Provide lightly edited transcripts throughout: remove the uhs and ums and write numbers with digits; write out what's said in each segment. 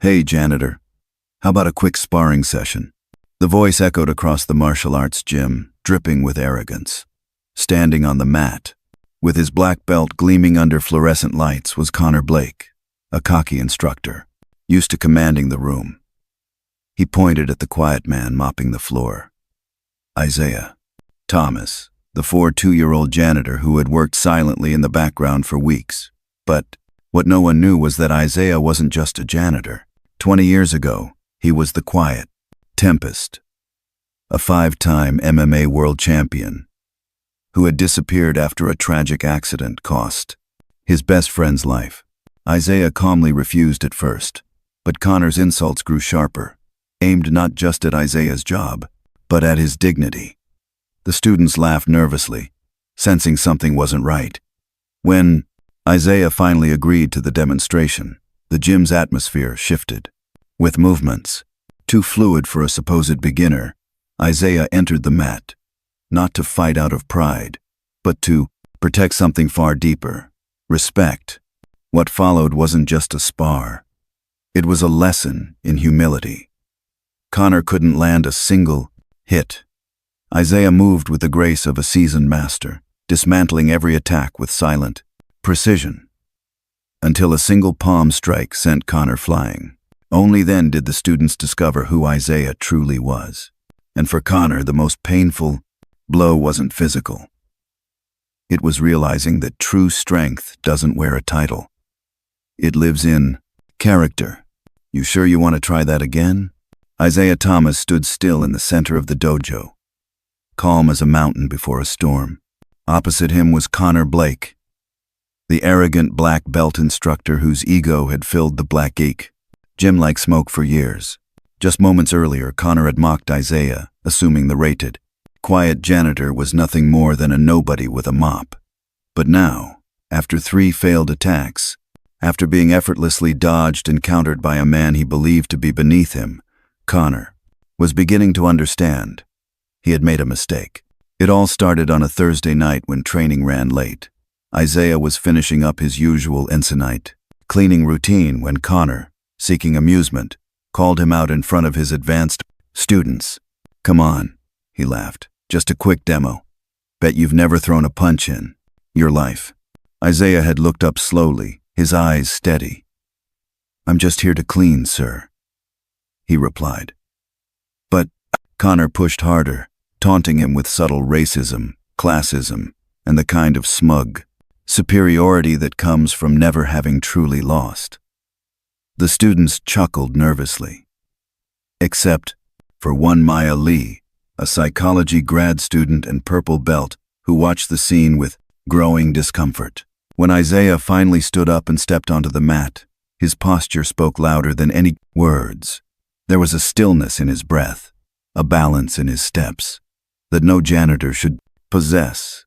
"Hey, Janitor, how about a quick sparring session?" The voice echoed across the martial arts gym, dripping with arrogance. Standing on the mat, with his black belt gleaming under fluorescent lights, was Connor Blake, a cocky instructor, used to commanding the room. He pointed at the quiet man mopping the floor. Isaiah Thomas, the 42-year-old janitor who had worked silently in the background for weeks. But what no one knew was that Isaiah wasn't just a janitor. 20 years ago, he was the quiet Tempest, a 5-time MMA world champion who had disappeared after a tragic accident cost his best friend's life. Isaiah calmly refused at first, but Connor's insults grew sharper, aimed not just at Isaiah's job, but at his dignity. The students laughed nervously, sensing something wasn't right. When Isaiah finally agreed to the demonstration, the gym's atmosphere shifted. With movements too fluid for a supposed beginner, Isaiah entered the mat, not to fight out of pride, but to protect something far deeper: respect. What followed wasn't just a spar. It was a lesson in humility. Connor couldn't land a single hit. Isaiah moved with the grace of a seasoned master, dismantling every attack with silent precision, until a single palm strike sent Connor flying. Only then did the students discover who Isaiah truly was. And for Connor, the most painful blow wasn't physical. It was realizing that true strength doesn't wear a title. It lives in character. "You sure you want to try that again?" Isaiah Thomas stood still in the center of the dojo, calm as a mountain before a storm. Opposite him was Connor Blake, the arrogant black belt instructor whose ego had filled the Black Geek gym like smoke for years. Just moments earlier, Connor had mocked Isaiah, assuming the rated quiet janitor was nothing more than a nobody with a mop. But now, after 3 failed attacks, after being effortlessly dodged and countered by a man he believed to be beneath him, Connor was beginning to understand. He had made a mistake. It all started on a Thursday night when training ran late. Isaiah was finishing up his usual Ensignite cleaning routine when Connor, seeking amusement, called him out in front of his advanced students. "Come on," he laughed. "Just a quick demo. Bet you've never thrown a punch in your life." Isaiah had looked up slowly, his eyes steady. "I'm just here to clean, sir," he replied. But Connor pushed harder, taunting him with subtle racism, classism, and the kind of smug superiority that comes from never having truly lost. The students chuckled nervously. Except for one Maya Lee, a psychology grad student and purple belt who watched the scene with growing discomfort. When Isaiah finally stood up and stepped onto the mat, his posture spoke louder than any words. There was a stillness in his breath, a balance in his steps, that no janitor should possess,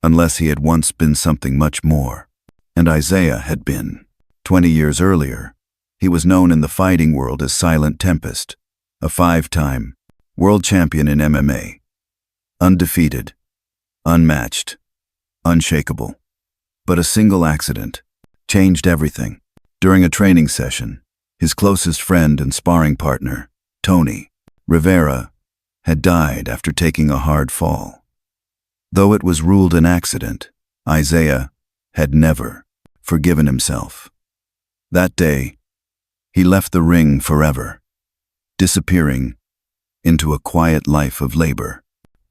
unless he had once been something much more. And Isaiah had been. 20 years earlier, he was known in the fighting world as Silent Tempest, a 5-time world champion in MMA. Undefeated, unmatched, unshakable. But a single accident changed everything. During a training session, his closest friend and sparring partner, Tony Rivera, had died after taking a hard fall. Though it was ruled an accident, Isaiah had never forgiven himself. That day, he left the ring forever, disappearing into a quiet life of labor,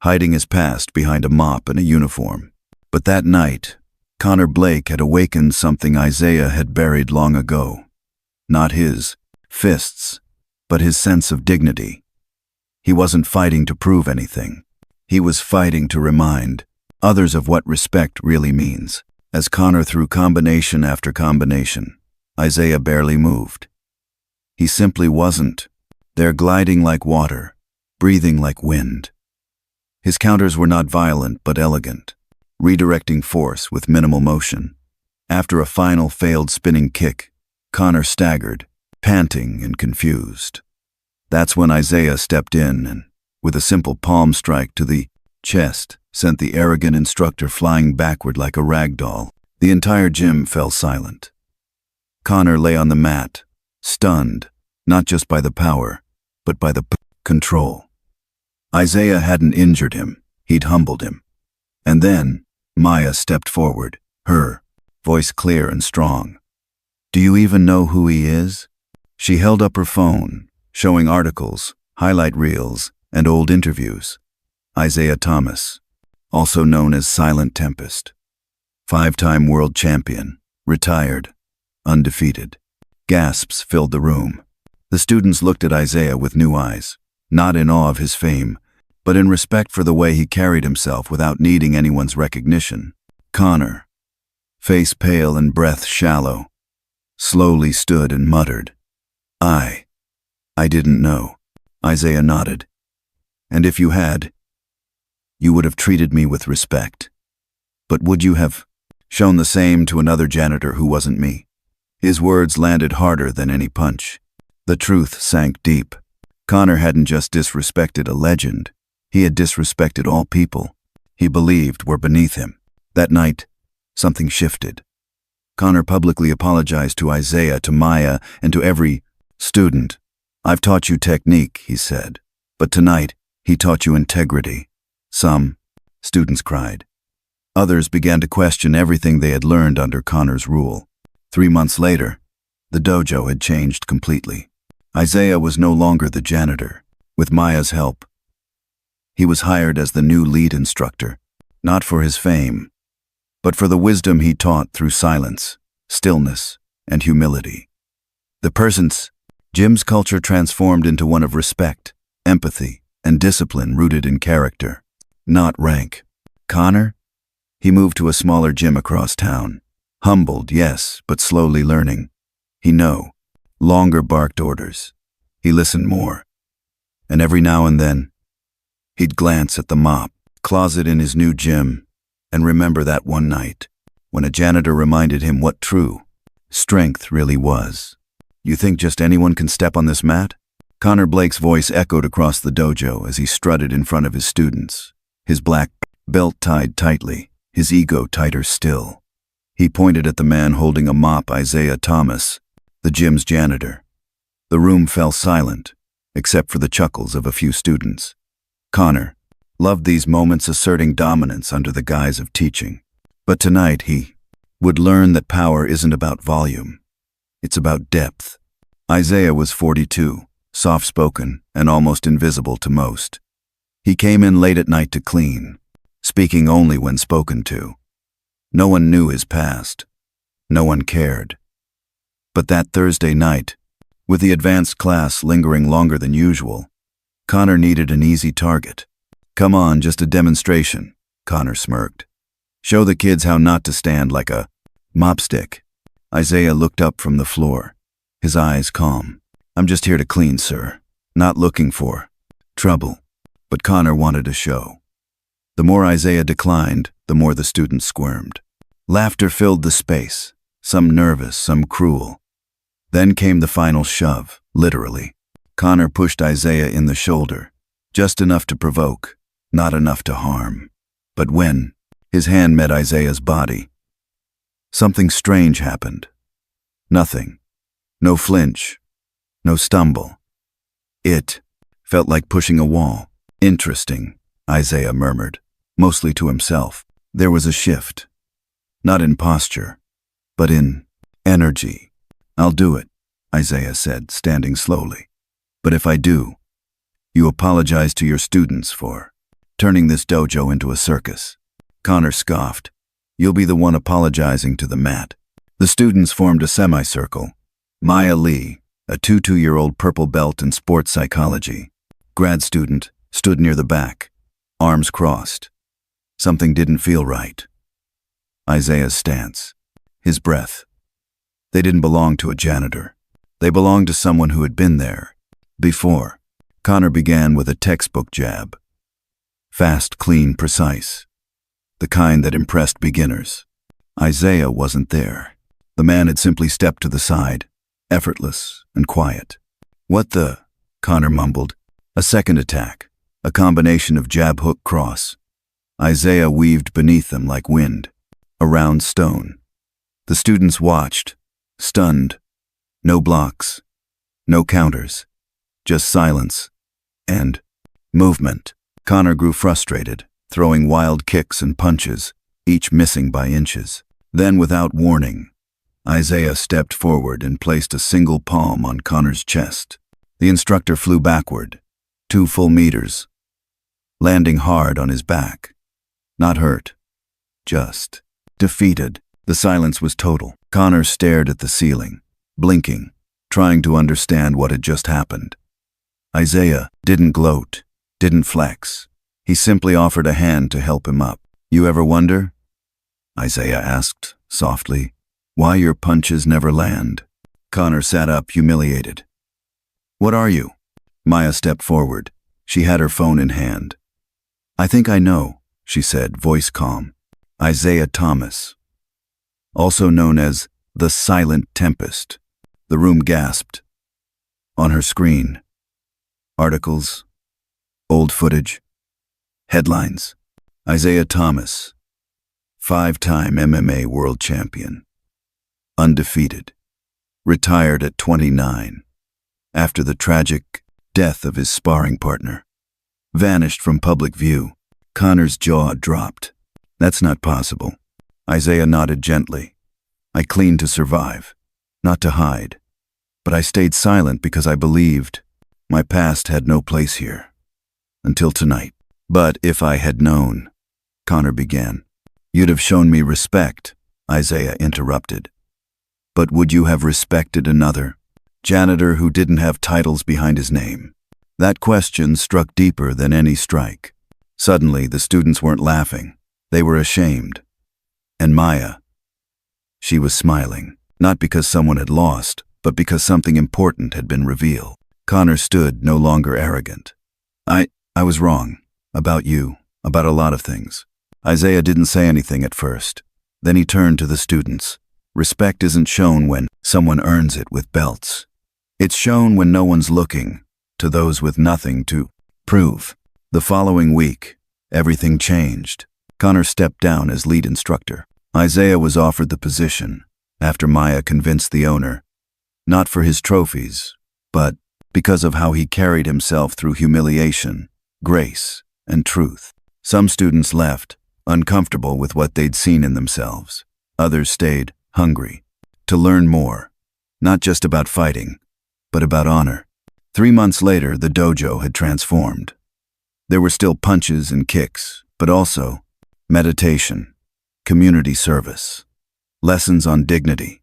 hiding his past behind a mop and a uniform. But that night, Connor Blake had awakened something Isaiah had buried long ago. Not his fists, but his sense of dignity. He wasn't fighting to prove anything. He was fighting to remind others of what respect really means. As Connor threw combination after combination, Isaiah barely moved. He simply wasn't there, gliding like water, breathing like wind. His counters were not violent but elegant, redirecting force with minimal motion. After a final failed spinning kick, Connor staggered, panting and confused. That's when Isaiah stepped in and, with a simple palm strike to the chest, sent the arrogant instructor flying backward like a rag doll. The entire gym fell silent. Connor lay on the mat, stunned, not just by the power, but by the control. Isaiah hadn't injured him, he'd humbled him. And then, Maya stepped forward, her voice clear and strong. "Do you even know who he is?" She held up her phone, showing articles, highlight reels, and old interviews. Isaiah Thomas, also known as Silent Tempest. 5-time world champion, retired, undefeated. Gasps filled the room. The students looked at Isaiah with new eyes, not in awe of his fame, but in respect for the way he carried himself without needing anyone's recognition. Connor, face pale and breath shallow, slowly stood and muttered, I didn't know." Isaiah nodded. "And if you had, you would have treated me with respect. But would you have shown the same to another janitor who wasn't me?" His words landed harder than any punch. The truth sank deep. Connor hadn't just disrespected a legend, he had disrespected all people he believed were beneath him. That night, something shifted. Connor publicly apologized to Isaiah, to Maya, and to every student. "I've taught you technique," he said, "but tonight he taught you integrity." Some students cried. Others began to question everything they had learned under Connor's rule. 3 months later, the dojo had changed completely. Isaiah was no longer the janitor. With Maya's help, he was hired as the new lead instructor, not for his fame, but for the wisdom he taught through silence, stillness, and humility. The person's gym's culture transformed into one of respect, empathy, and discipline rooted in character, not rank. Connor? He moved to a smaller gym across town. Humbled, yes, but slowly learning. He no longer barked orders. He listened more. And every now and then, he'd glance at the mop closet in his new gym and remember that one night when a janitor reminded him what true strength really was. "You think just anyone can step on this mat?" Connor Blake's voice echoed across the dojo as he strutted in front of his students, his black belt tied tightly, his ego tighter still. He pointed at the man holding a mop, Isaiah Thomas, the gym's janitor. The room fell silent, except for the chuckles of a few students. Connor loved these moments, asserting dominance under the guise of teaching. But tonight he would learn that power isn't about volume. It's about depth. Isaiah was 42, soft-spoken and almost invisible to most. He came in late at night to clean, speaking only when spoken to. No one knew his past. No one cared. But that Thursday night, with the advanced class lingering longer than usual, Connor needed an easy target. "Come on, just a demonstration," Connor smirked. "Show the kids how not to stand like a mopstick." Isaiah looked up from the floor, his eyes calm. "I'm just here to clean, sir. Not looking for trouble." But Connor wanted a show. The more Isaiah declined, the more the students squirmed. Laughter filled the space, some nervous, some cruel. Then came the final shove, literally. Connor pushed Isaiah in the shoulder, just enough to provoke, not enough to harm. But when his hand met Isaiah's body, something strange happened. Nothing. No flinch. No stumble. It felt like pushing a wall. "Interesting," Isaiah murmured, mostly to himself. There was a shift. Not in posture, but in energy. "I'll do it," Isaiah said, standing slowly. "But if I do, you apologize to your students for turning this dojo into a circus." Connor scoffed. "You'll be the one apologizing to the mat." The students formed a semicircle. Maya Lee, a 22-year-old purple belt in sports psychology, grad student, stood near the back, arms crossed. Something didn't feel right. Isaiah's stance, his breath. They didn't belong to a janitor. They belonged to someone who had been there before. Connor began with a textbook jab. Fast, clean, precise. The kind that impressed beginners. Isaiah wasn't there. The man had simply stepped to the side, effortless and quiet. "What the?" Connor mumbled. A second attack, a combination of jab, hook, cross. Isaiah weaved beneath them like wind, a round stone. The students watched, stunned. No blocks, No counters. Just silence. And movement. Connor grew frustrated, throwing wild kicks and punches, each missing by inches. Then, without warning, Isaiah stepped forward and placed a single palm on Connor's chest. The instructor flew backward, 2 full meters, landing hard on his back. Not hurt, just defeated. The silence was total. Connor stared at the ceiling, blinking, trying to understand what had just happened. Isaiah didn't gloat, didn't flex. He simply offered a hand to help him up. "You ever wonder," Isaiah asked, softly, "why your punches never land?" Connor sat up, humiliated. "What are you?" Maya stepped forward. She had her phone in hand. "I think I know," she said, voice calm. "Isaiah Thomas, also known as the Silent Tempest." The room gasped. On her screen, articles, old footage, headlines. Isaiah Thomas, 5-time MMA world champion, undefeated, retired at 29 after the tragic death of his sparring partner, vanished from public view. Connor's jaw dropped. "That's not possible." Isaiah nodded gently. "I cleaned to survive, not to hide. But I stayed silent because I believed my past had no place here. Until tonight. But if I had known," Connor began. "You'd have shown me respect," Isaiah interrupted. "But would you have respected another janitor who didn't have titles behind his name?" That question struck deeper than any strike. Suddenly, the students weren't laughing. They were ashamed. And Maya, she was smiling, not because someone had lost, but because something important had been revealed. Connor stood, no longer arrogant. I was wrong. About you. About a lot of things." Isaiah didn't say anything at first. Then he turned to the students. "Respect isn't shown when someone earns it with belts. It's shown when no one's looking, to those with nothing to prove." The following week, everything changed. Connor stepped down as lead instructor. Isaiah was offered the position, after Maya convinced the owner, not for his trophies, but because of how he carried himself through humiliation, grace, and truth. Some students left, uncomfortable with what they'd seen in themselves. Others stayed, hungry, to learn more, not just about fighting, but about honor. 3 months later, the dojo had transformed. There were still punches and kicks, but also meditation, community service, lessons on dignity,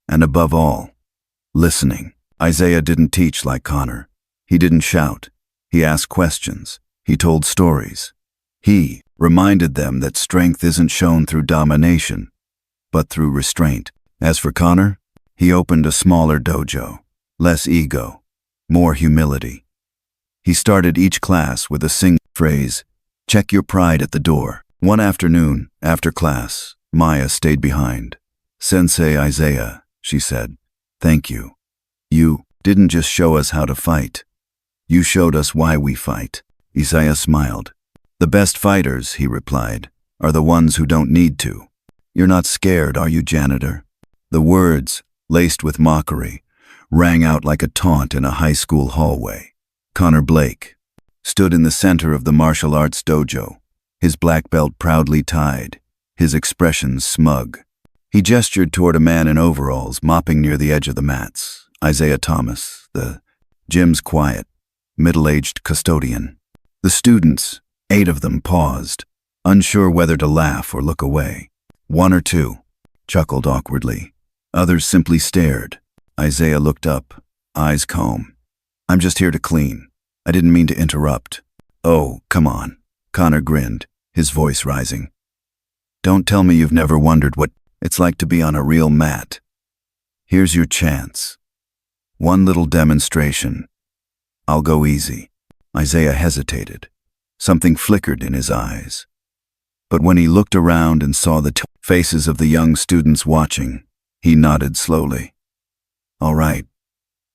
and above all, listening. Isaiah didn't teach like Connor. He didn't shout. He asked questions. He told stories. He reminded them that strength isn't shown through domination, but through restraint. As for Connor, he opened a smaller dojo, less ego, more humility. He started each class with a single phrase, "Check your pride at the door." One afternoon, after class, Maya stayed behind. "Sensei Isaiah," she said, "thank you. You didn't just show us how to fight. You showed us why we fight." Isaiah smiled. "The best fighters," he replied, "are the ones who don't need to." "You're not scared, are you, janitor?" The words, laced with mockery, rang out like a taunt in a high school hallway. Connor Blake stood in the center of the martial arts dojo, his black belt proudly tied, his expression smug. He gestured toward a man in overalls mopping near the edge of the mats. Isaiah Thomas, the gym's quiet, middle-aged custodian. The students, 8 of them, paused, unsure whether to laugh or look away. 1 or 2 chuckled awkwardly. Others simply stared. Isaiah looked up, eyes calm. "I'm just here to clean. I didn't mean to interrupt." "Oh, come on." Connor grinned, his voice rising. "Don't tell me you've never wondered what it's like to be on a real mat. Here's your chance. One little demonstration. I'll go easy." Isaiah hesitated. Something flickered in his eyes. But when he looked around and saw the faces of the young students watching, he nodded slowly. "All right,"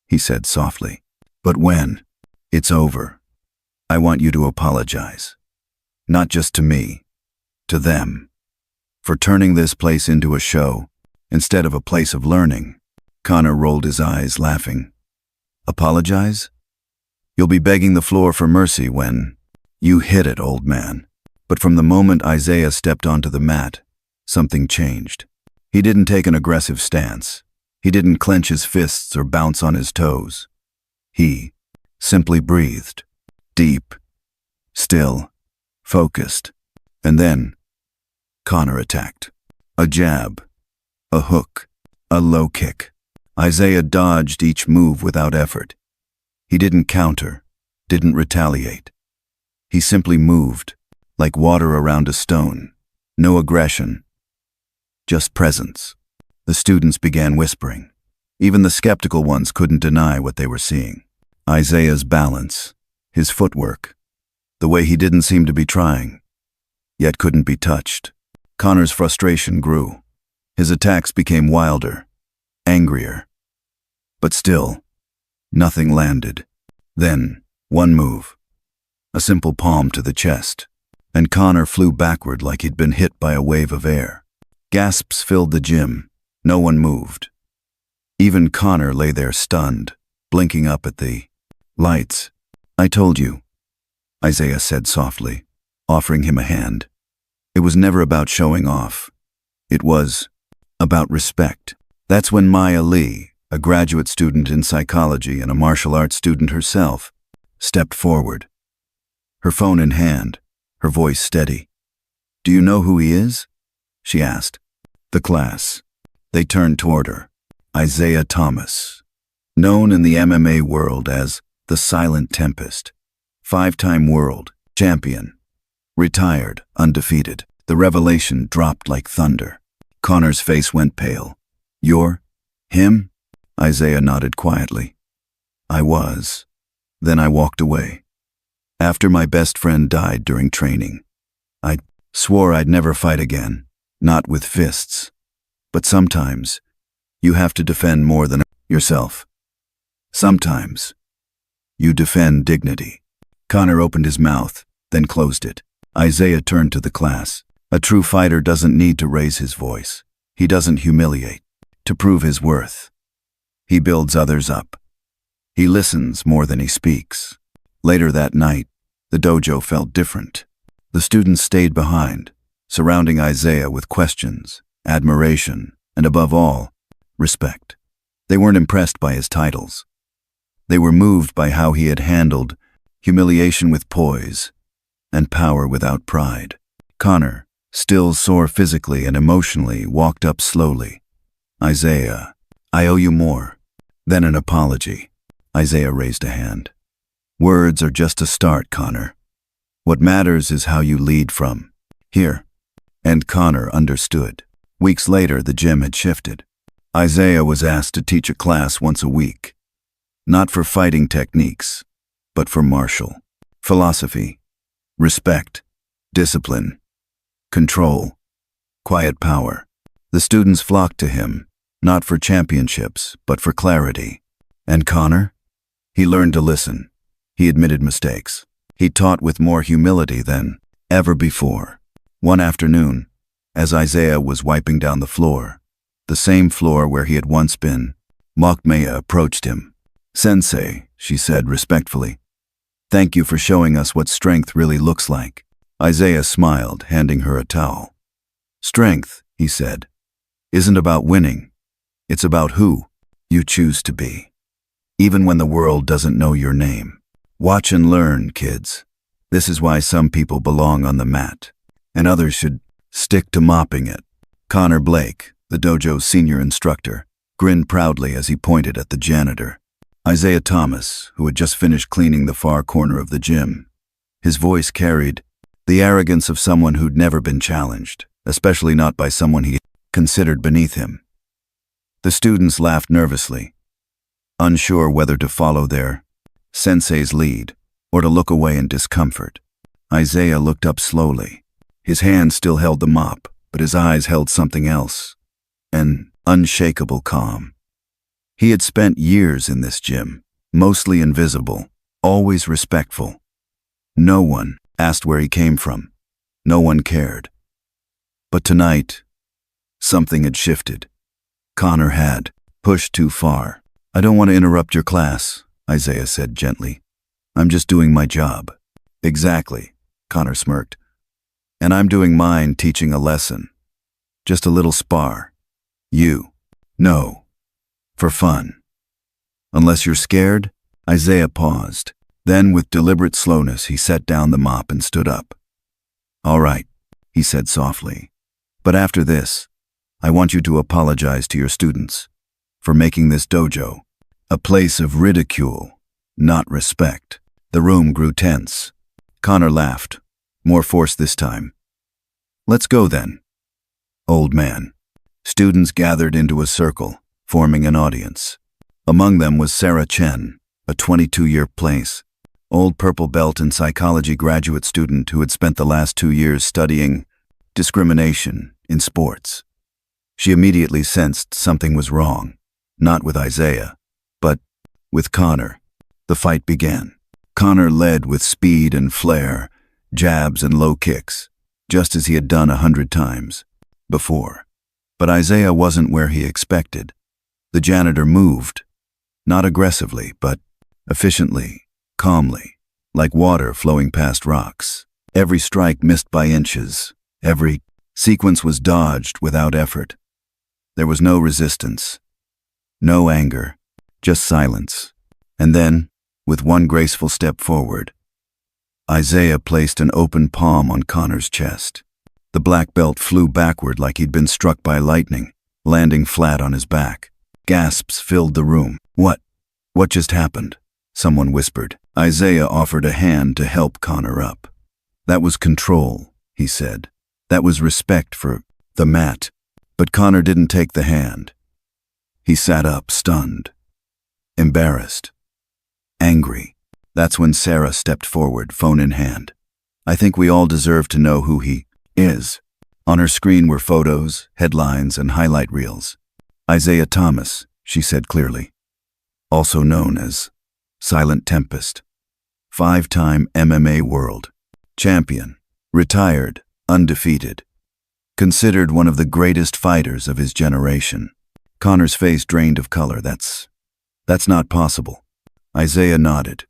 he said softly. "But when it's over, I want you to apologize. Not just to me, to them, for turning this place into a show instead of a place of learning." Connor rolled his eyes, laughing. Apologize? You'll be begging the floor for mercy when you hit it, old man. But from the moment Isaiah stepped onto the mat, something changed. He didn't take an aggressive stance. He didn't clench his fists or bounce on his toes. He simply breathed. Deep, still, focused. And then Connor attacked. A jab, a hook, a low kick. Isaiah dodged each move without effort. He didn't counter, didn't retaliate. He simply moved, like water around a stone. No aggression, just presence. The students began whispering. Even the skeptical ones couldn't deny what they were seeing. Isaiah's balance, his footwork, the way he didn't seem to be trying, yet couldn't be touched. Connor's frustration grew. His attacks became wilder, angrier. But still, nothing landed. Then, one move. A simple palm to the chest, and Connor flew backward like he'd been hit by a wave of air. Gasps filled the gym. No one moved. Even Connor lay there stunned, blinking up at the lights. I told you, Isaiah said softly, offering him a hand. It was never about showing off. It was about respect. That's when Maya Lee, a graduate student in psychology and a martial arts student herself, stepped forward. Her phone in hand, her voice steady. Do you know who he is? She asked. The class. They turned toward her. Isaiah Thomas, known in the MMA world as the Silent Tempest, 5-time world champion, retired, undefeated. The revelation dropped like thunder. Connor's face went pale. You're him? Isaiah nodded quietly. I was. Then I walked away. After my best friend died during training, I swore I'd never fight again, not with fists. But sometimes, you have to defend more than yourself. Sometimes, you defend dignity. Connor opened his mouth, then closed it. Isaiah turned to the class. A true fighter doesn't need to raise his voice. He doesn't humiliate to prove his worth. He builds others up. He listens more than he speaks. Later that night, the dojo felt different. The students stayed behind, surrounding Isaiah with questions, admiration, and above all, respect. They weren't impressed by his titles. They were moved by how he had handled humiliation with poise and power without pride. Connor, still sore physically and emotionally, walked up slowly. Isaiah, I owe you more than an apology. Isaiah raised a hand. Words are just a start, Connor. What matters is how you lead from here. And Connor understood. Weeks later, the gym had shifted. Isaiah was asked to teach a class once a week. Not for fighting techniques, but for martial philosophy, respect, discipline, control, quiet power. The students flocked to him, not for championships, but for clarity. And Connor? He learned to listen. He admitted mistakes. He taught with more humility than ever before. One afternoon, as Isaiah was wiping down the floor, the same floor where he had once been, Mokmaya approached him. Sensei, she said respectfully, thank you for showing us what strength really looks like. Isaiah smiled, handing her a towel. Strength, he said, isn't about winning. It's about who you choose to be, even when the world doesn't know your name. Watch and learn, kids. This is why some people belong on the mat, and others should stick to mopping it. Connor Blake, the dojo's senior instructor, grinned proudly as he pointed at the janitor. Isaiah Thomas, who had just finished cleaning the far corner of the gym. His voice carried the arrogance of someone who'd never been challenged, especially not by someone he considered beneath him. The students laughed nervously, unsure whether to follow their sensei's lead or to look away in discomfort. Isaiah looked up slowly. His hand still held the mop, but his eyes held something else, an unshakable calm. He had spent years in this gym, mostly invisible, always respectful. No one asked where he came from. No one cared. But tonight, something had shifted. Connor had pushed too far. I don't want to interrupt your class, Isaiah said gently. I'm just doing my job. Exactly, Connor smirked. And I'm doing mine, teaching a lesson. Just a little spar. You. No. For fun. Unless you're scared? Isaiah paused. Then, with deliberate slowness, he set down the mop and stood up. All right, he said softly. But after this, I want you to apologize to your students for making this dojo a place of ridicule, not respect. The room grew tense. Connor laughed, more force this time. Let's go then, old man. Students gathered into a circle, forming an audience. Among them was Sarah Chen, a 22-year place, old purple belt in psychology graduate student who had spent the last 2 years studying discrimination in sports. She immediately sensed something was wrong, not with Isaiah, but with Connor. The fight began. Connor led with speed and flair, jabs and low kicks, just as he had done 100 times before. But Isaiah wasn't where he expected. The janitor moved, not aggressively, but efficiently, calmly, like water flowing past rocks. Every strike missed by inches. Every sequence was dodged without effort. There was no resistance, no anger, just silence. And then, with one graceful step forward, Isaiah placed an open palm on Connor's chest. The black belt flew backward like he'd been struck by lightning, landing flat on his back. Gasps filled the room. What just happened? Someone whispered. Isaiah offered a hand to help Connor up. That was control, he said. That was respect for the mat. But Connor didn't take the hand. He sat up, stunned, embarrassed, angry. That's when Sarah stepped forward, phone in hand. I think we all deserve to know who he is. On her screen were photos, headlines, and highlight reels. Isaiah Thomas, she said clearly. Also known as Silent Tempest. 5-time MMA world champion. Retired, undefeated. Considered one of the greatest fighters of his generation. Connor's face drained of color. That's not possible. Isaiah nodded.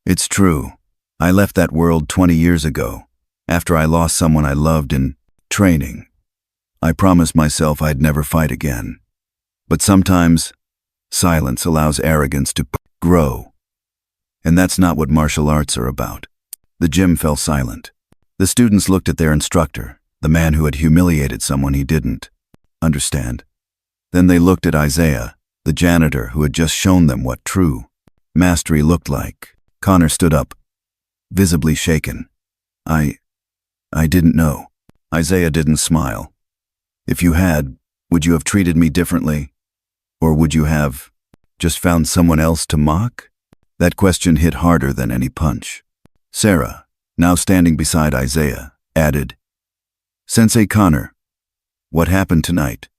It's true. I left that world 20 years ago, after I lost someone I loved in training. I promised myself I'd never fight again. But sometimes, silence allows arrogance to grow. And that's not what martial arts are about. The gym fell silent. The students looked at their instructor, the man who had humiliated someone he didn't understand. Then they looked at Isaiah, the janitor who had just shown them what true mastery looked like. Connor stood up, visibly shaken. I didn't know. Isaiah didn't smile. If you had, would you have treated me differently? Or would you have just found someone else to mock? That question hit harder than any punch. Sarah, now standing beside Isaiah, added, Sensei Connor, what happened tonight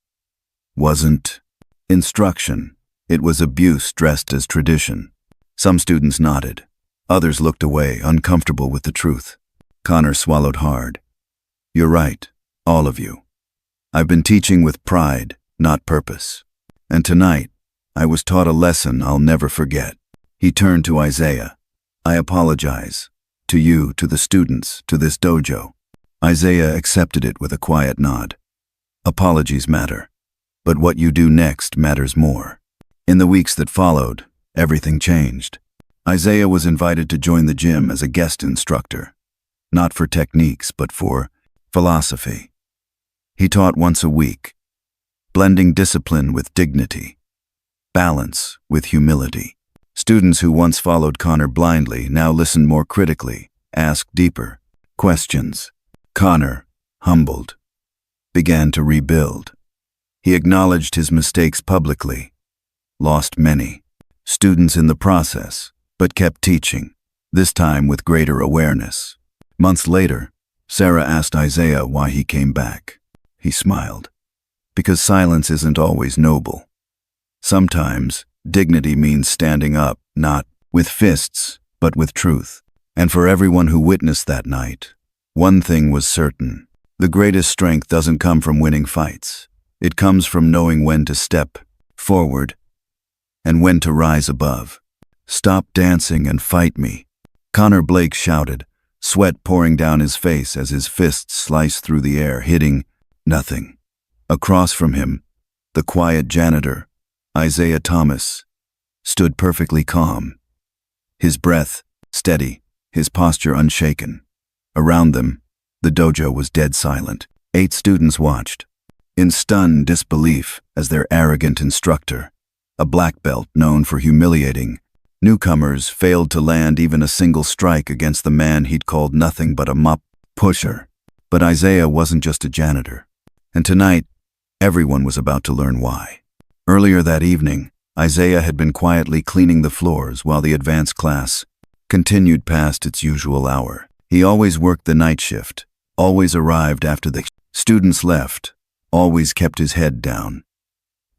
wasn't instruction. It was abuse dressed as tradition. Some students nodded. Others looked away, uncomfortable with the truth. Connor swallowed hard. You're right, all of you. I've been teaching with pride, not purpose. And tonight, I was taught a lesson I'll never forget. He turned to Isaiah. I apologize. To you, to the students, to this dojo. Isaiah accepted it with a quiet nod. Apologies matter. But what you do next matters more. In the weeks that followed, everything changed. Isaiah was invited to join the gym as a guest instructor. Not for techniques, but for philosophy. He taught once a week, blending discipline with dignity, balance with humility. Students who once followed Connor blindly now listened more critically, asked deeper questions. Connor, humbled, began to rebuild. He acknowledged his mistakes publicly, lost many students in the process, but kept teaching, this time with greater awareness. Months later, Sarah asked Isaiah why he came back. He smiled. Because silence isn't always noble. Sometimes, dignity means standing up, not with fists, but with truth. And for everyone who witnessed that night, one thing was certain. The greatest strength doesn't come from winning fights. It comes from knowing when to step forward and when to rise above. Stop dancing and fight me. Connor Blake shouted, sweat pouring down his face as his fists sliced through the air, hitting nothing. Across from him, the quiet janitor, Isaiah Thomas, stood perfectly calm. His breath steady, his posture unshaken. Around them, the dojo was dead silent. 8 students watched, in stunned disbelief, as their arrogant instructor, a black belt known for humiliating newcomers, failed to land even a single strike against the man he'd called nothing but a mop pusher. But Isaiah wasn't just a janitor. And tonight, everyone was about to learn why. Earlier that evening, Isaiah had been quietly cleaning the floors while the advanced class continued past its usual hour. He always worked the night shift, always arrived after the students left, always kept his head down.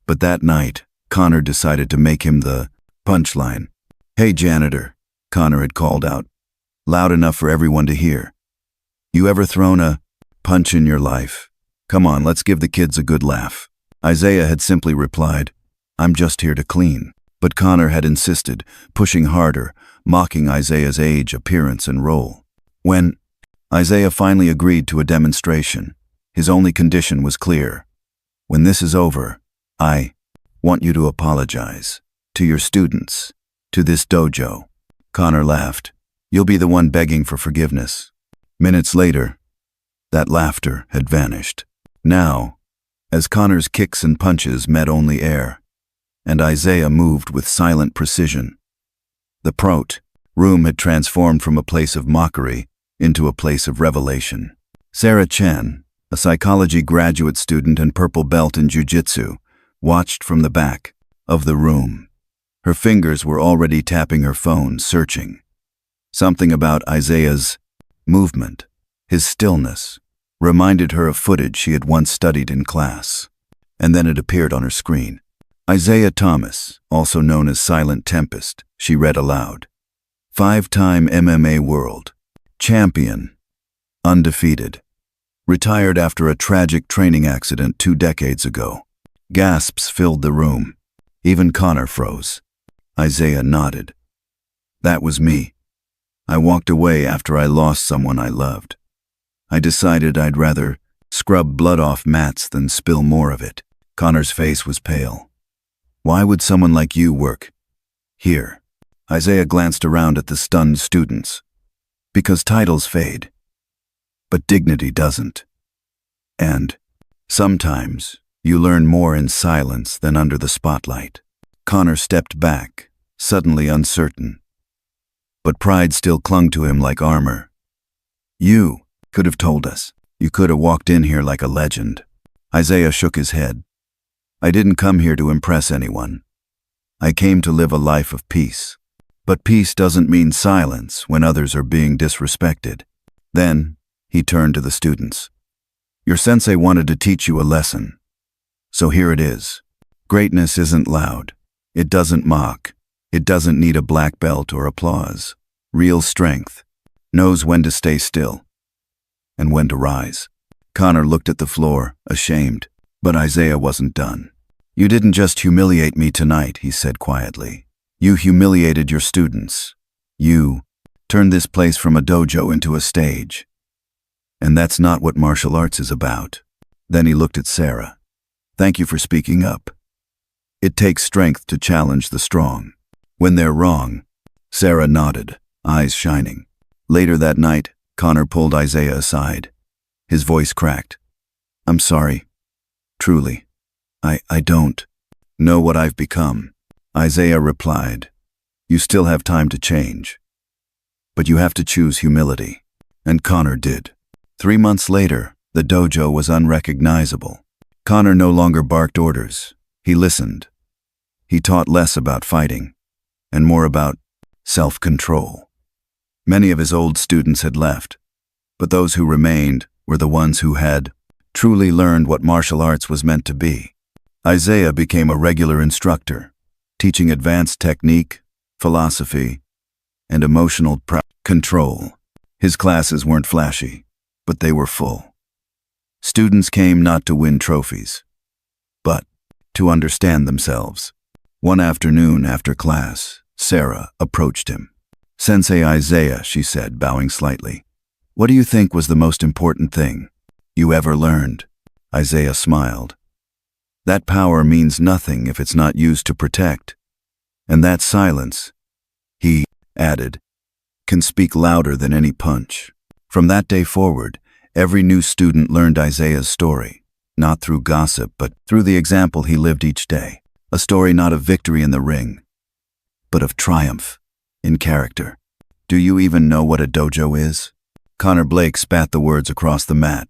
But that night, Connor decided to make him the punchline. "Hey, janitor," Connor had called out, loud enough for everyone to hear. "You ever thrown a punch in your life? Come on, let's give the kids a good laugh." Isaiah had simply replied, "I'm just here to clean." But Connor had insisted, pushing harder, mocking Isaiah's age, appearance, and role. When Isaiah finally agreed to a demonstration, his only condition was clear. "When this is over, I want you to apologize. To your students. To this dojo." Connor laughed. "You'll be the one begging for forgiveness." Minutes later, that laughter had vanished. Now, as Connor's kicks and punches met only air, and Isaiah moved with silent precision, the room had transformed from a place of mockery into a place of revelation. Sarah Chen, a psychology graduate student and purple belt in jiu-jitsu, watched from the back of the room. Her fingers were already tapping her phone, searching. Something about Isaiah's movement, his stillness, reminded her of footage she had once studied in class. And then it appeared on her screen. "Isaiah Thomas, also known as Silent Tempest," she read aloud. "5-time MMA world champion, undefeated. Retired after a tragic training accident 2 decades ago." Gasps filled the room. Even Connor froze. Isaiah nodded. "That was me. I walked away after I lost someone I loved. I decided I'd rather scrub blood off mats than spill more of it." Connor's face was pale. "Why would someone like you work here?" Isaiah glanced around at the stunned students. "Because titles fade, but dignity doesn't. And sometimes you learn more in silence than under the spotlight." Connor stepped back, suddenly uncertain. But pride still clung to him like armor. "You could have told us. You could have walked in here like a legend." Isaiah shook his head. "I didn't come here to impress anyone. I came to live a life of peace. But peace doesn't mean silence when others are being disrespected." Then he turned to the students. "Your sensei wanted to teach you a lesson. So here it is. Greatness isn't loud. It doesn't mock. It doesn't need a black belt or applause. Real strength knows when to stay still and when to rise." Connor looked at the floor, ashamed, but Isaiah wasn't done. "You didn't just humiliate me tonight," he said quietly. "You humiliated your students. You turned this place from a dojo into a stage. And that's not what martial arts is about." Then he looked at Sarah. "Thank you for speaking up. It takes strength to challenge the strong when they're wrong." Sarah nodded, eyes shining. Later that night, Connor pulled Isaiah aside. His voice cracked. "I'm sorry. Truly. I don't know what I've become." Isaiah replied, "You still have time to change. But you have to choose humility." And Connor did. 3 months later, the dojo was unrecognizable. Connor no longer barked orders. He listened. He taught less about fighting and more about self-control. Many of his old students had left, but those who remained were the ones who had truly learned what martial arts was meant to be. Isaiah became a regular instructor, teaching advanced technique, philosophy, and emotional control. His classes weren't flashy, but they were full. Students came not to win trophies, but to understand themselves. One afternoon after class, Sarah approached him. "Sensei Isaiah," she said, bowing slightly. "What do you think was the most important thing you ever learned?" Isaiah smiled. "That power means nothing if it's not used to protect. And that silence," he added, "can speak louder than any punch." From that day forward, every new student learned Isaiah's story, not through gossip, but through the example he lived each day. A story not of victory in the ring, but of triumph in character. "Do you even know what a dojo is?" Connor Blake spat the words across the mat,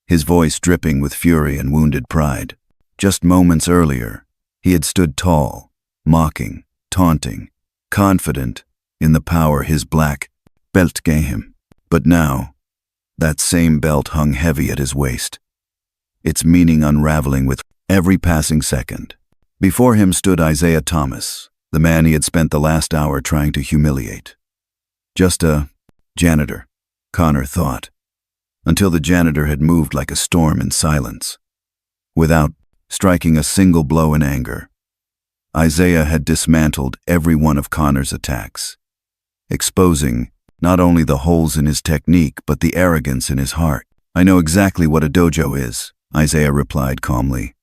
his voice dripping with fury and wounded pride. Just moments earlier, he had stood tall, mocking, taunting, confident in the power his black belt gave him. But now, that same belt hung heavy at his waist, its meaning unraveling with every passing second. Before him stood Isaiah Thomas, the man he had spent the last hour trying to humiliate. Just a janitor, Connor thought, until the janitor had moved like a storm in silence. Without striking a single blow in anger, Isaiah had dismantled every one of Connor's attacks, exposing not only the holes in his technique but the arrogance in his heart. "I know exactly what a dojo is," Isaiah replied calmly,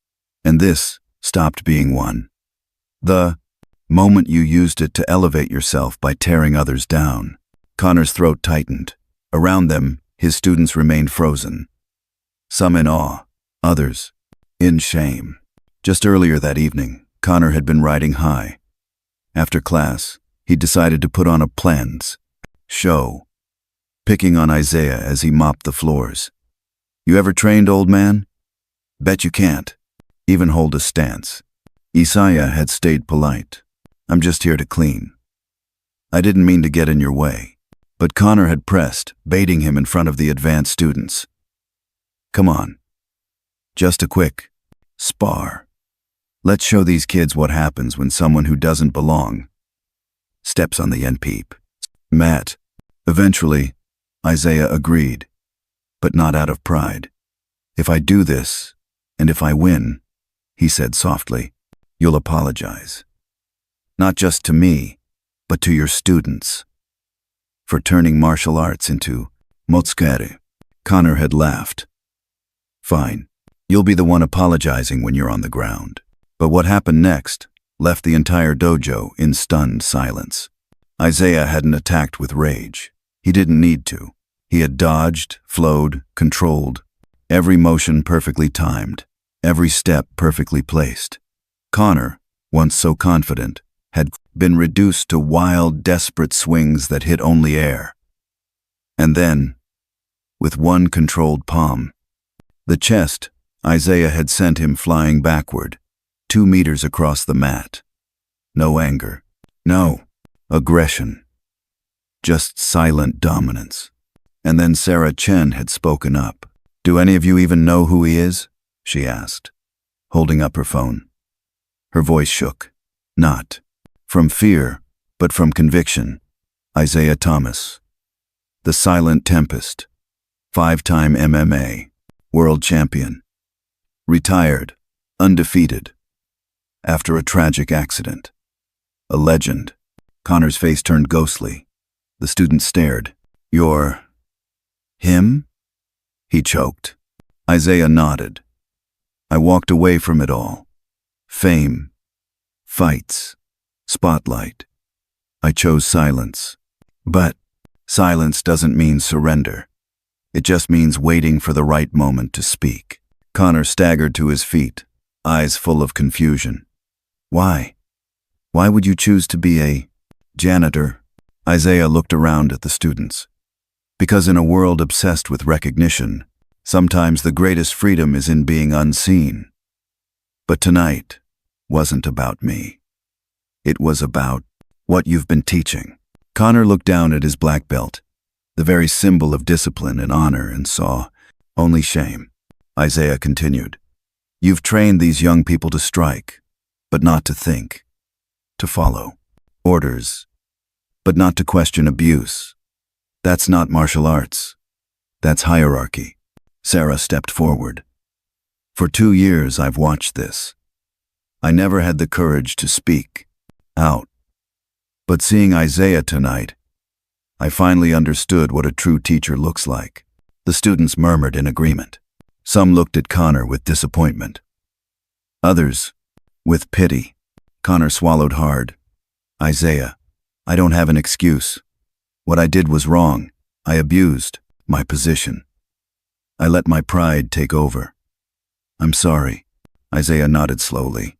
"and this stopped being one. The moment you used it to elevate yourself by tearing others down." Connor's throat tightened. Around them, his students remained frozen, some in awe, others in shame. Just earlier that evening, Connor had been riding high. After class, he decided to put on a planned show, picking on Isaiah as he mopped the floors. "You ever trained, old man? Bet you can't even hold a stance." Isaiah had stayed polite. "I'm just here to clean. I didn't mean to get in your way." But Connor had pressed, baiting him in front of the advanced students. "Come on. Just a quick spar. Let's show these kids what happens when someone who doesn't belong steps on the NPEEP mat." Eventually, Isaiah agreed, but not out of pride. "If I do this, and if I win," he said softly, "you'll apologize. Not just to me, but to your students, for turning martial arts into motsukere." Connor had laughed. "Fine, you'll be the one apologizing when you're on the ground." But what happened next left the entire dojo in stunned silence. Isaiah hadn't attacked with rage. He didn't need to. He had dodged, flowed, controlled, every motion perfectly timed, every step perfectly placed. Connor, once so confident, had been reduced to wild, desperate swings that hit only air. And then, with one controlled palm, the chest, Isaiah had sent him flying backward, 2 meters across the mat. No anger, no aggression, just silent dominance. And then Sarah Chen had spoken up. "Do any of you even know who he is?" she asked, holding up her phone. Her voice shook, not from fear, but from conviction. "Isaiah Thomas, the Silent Tempest, 5-time MMA world champion, retired, undefeated, after a tragic accident. A legend." Connor's face turned ghostly. The student stared. "You're him?" he choked. Isaiah nodded. "I walked away from it all. Fame, fights, spotlight. I chose silence. But silence doesn't mean surrender. It just means waiting for the right moment to speak." Connor staggered to his feet, eyes full of confusion. "Why? Why would you choose to be a janitor?" Isaiah looked around at the students. "Because in a world obsessed with recognition, sometimes the greatest freedom is in being unseen. But tonight wasn't about me. It was about what you've been teaching." Connor looked down at his black belt, the very symbol of discipline and honor, and saw only shame. Isaiah continued, "You've trained these young people to strike, but not to think, to follow orders, but not to question abuse. That's not martial arts. That's hierarchy." Sarah stepped forward. "For 2 years I've watched this. I never had the courage to speak out. But seeing Isaiah tonight, I finally understood what a true teacher looks like. The students murmured in agreement. Some looked at Connor with disappointment. Others, with pity. Connor swallowed hard. Isaiah, I don't have an excuse. What I did was wrong. I abused my position. I let my pride take over. I'm sorry. Isaiah nodded slowly.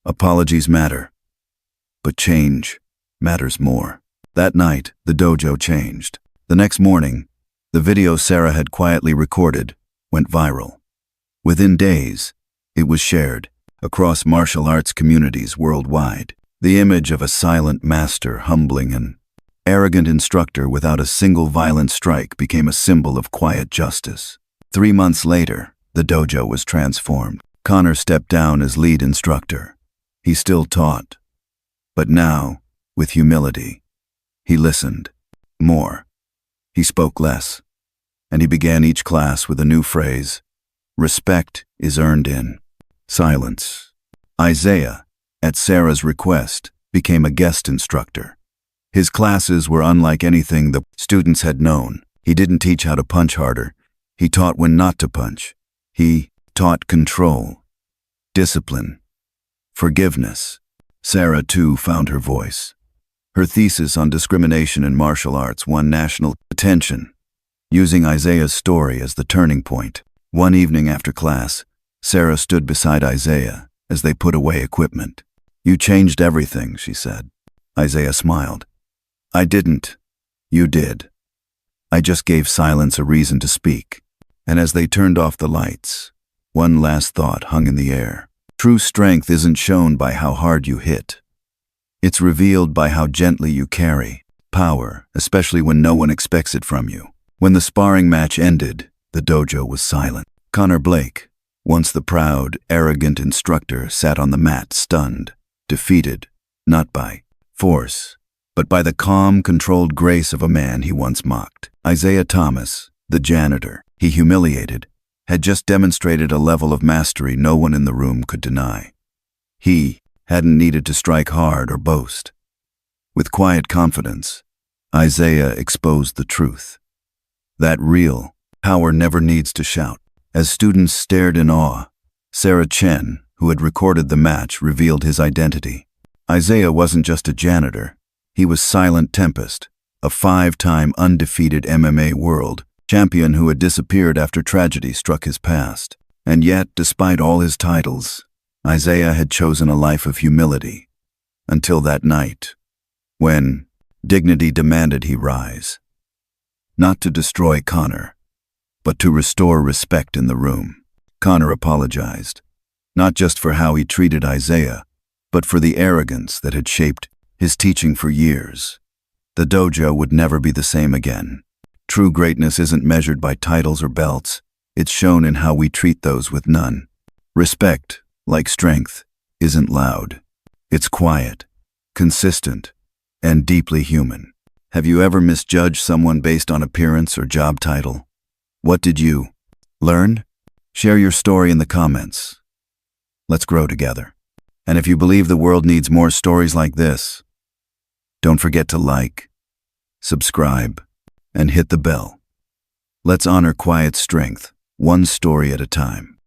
Apologies matter, but change matters more. That night, the dojo changed. The next morning, the video Sarah had quietly recorded went viral. Within days, it was shared across martial arts communities worldwide. The image of a silent master humbling an arrogant instructor without a single violent strike became a symbol of quiet justice. 3 months later, the dojo was transformed. Connor stepped down as lead instructor. He still taught, but now, with humility, he listened more. He spoke less, and he began each class with a new phrase: respect is earned in silence. Isaiah, at Sarah's request, became a guest instructor. His classes were unlike anything the students had known. He didn't teach how to punch harder. He taught when not to punch. He taught control, discipline, forgiveness. Sarah, too, found her voice. Her thesis on discrimination in martial arts won national attention, using Isaiah's story as the turning point. One evening after class, Sarah stood beside Isaiah as they put away equipment. "You changed everything," she said. Isaiah smiled. "I didn't. You did. I just gave silence a reason to speak." And as they turned off the lights, one last thought hung in the air. True strength isn't shown by how hard you hit. It's revealed by how gently you carry power, especially when no one expects it from you. When the sparring match ended, the dojo was silent. Connor Blake, once the proud, arrogant instructor, sat on the mat, stunned, defeated, not by force, but by the calm, controlled grace of a man he once mocked. Isaiah Thomas, the janitor he humiliated, had just demonstrated a level of mastery no one in the room could deny. He hadn't needed to strike hard or boast. With quiet confidence, Isaiah exposed the truth. That real power never needs to shout. As students stared in awe, Sarah Chen, who had recorded the match, revealed his identity. Isaiah wasn't just a janitor. He was Silent Tempest, a 5-time undefeated MMA world champion who had disappeared after tragedy struck his past. And yet, despite all his titles, Isaiah had chosen a life of humility, until that night, when dignity demanded he rise. Not to destroy Connor, but to restore respect in the room. Connor apologized, not just for how he treated Isaiah, but for the arrogance that had shaped his teaching for years. The dojo would never be the same again. True greatness isn't measured by titles or belts. It's shown in how we treat those with none. Respect, like strength, isn't loud. It's quiet, consistent, and deeply human. Have you ever misjudged someone based on appearance or job title? What did you learn? Share your story in the comments. Let's grow together. And if you believe the world needs more stories like this, don't forget to like, subscribe, and hit the bell. Let's honor quiet strength, one story at a time.